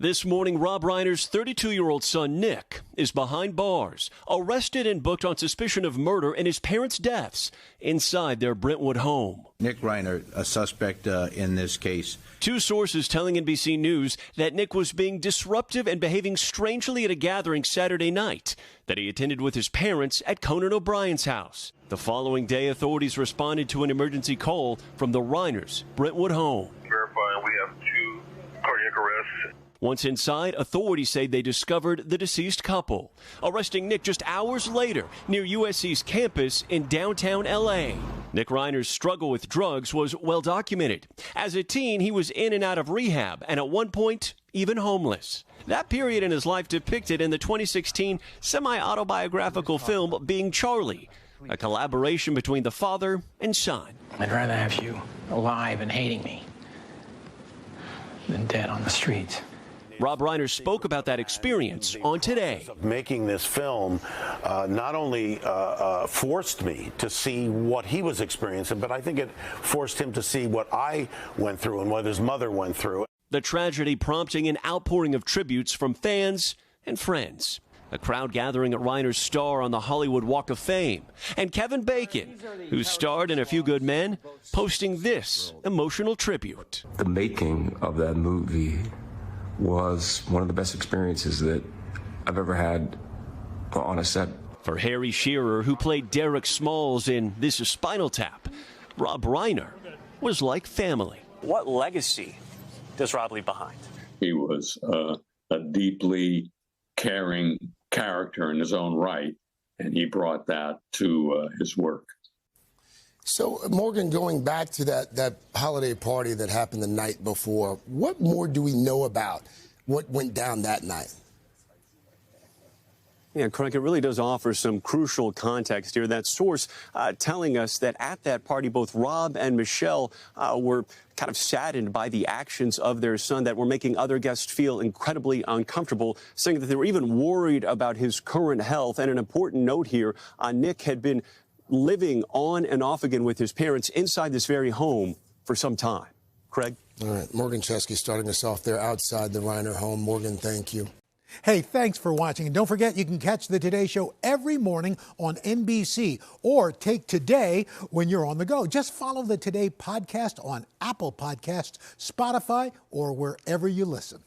This morning, Rob Reiner's 32-year-old son, Nick, is behind bars, arrested and booked on suspicion of murder in his parents' deaths inside their Brentwood home. Nick Reiner, a suspect in this case. Two sources telling NBC News that Nick was being disruptive and behaving strangely at a gathering Saturday night that he attended with his parents at Conan O'Brien's house. The following day, authorities responded to an emergency call from the Reiners' Brentwood home. Verifying we have 2 cardiac arrests. Once inside, authorities say they discovered the deceased couple, arresting Nick just hours later near USC's campus in downtown L.A. Nick Reiner's struggle with drugs was well documented. As a teen, he was in and out of rehab and at one point, even homeless. That period in his life depicted in the 2016 semi-autobiographical film Being Charlie, a collaboration between the father and son. I'd rather have you alive and hating me than dead on the streets. Rob Reiner spoke about that experience on Today. Making this film not only forced me to see what he was experiencing, but I think it forced him to see what I went through and what his mother went through. The tragedy prompting an outpouring of tributes from fans and friends. A crowd gathering at Reiner's star on the Hollywood Walk of Fame. And Kevin Bacon, who starred in A Few Good Men, posting this emotional tribute. The making of that movie was one of the best experiences that I've ever had on a set. For Harry Shearer, who played Derek Smalls in This Is Spinal Tap, Rob Reiner was like family. What legacy does Rob leave behind? He was a deeply caring character in his own right, and he brought that to his work. So, Morgan, going back to that holiday party that happened the night before, what more do we know about what went down that night? Yeah, Craig, it really does offer some crucial context here. That source telling us that at that party, both Rob and Michele were kind of saddened by the actions of their son that were making other guests feel incredibly uncomfortable, saying that they were even worried about his current health. And an important note here, Nick had been living on and off again with his parents inside this very home for some time. Craig? All right, Morgan Chesky starting us off there outside the Reiner home. Morgan, thank you. Hey, thanks for watching. And don't forget, you can catch the Today Show every morning on NBC or take Today when you're on the go. Just follow the Today podcast on Apple Podcasts, Spotify, or wherever you listen.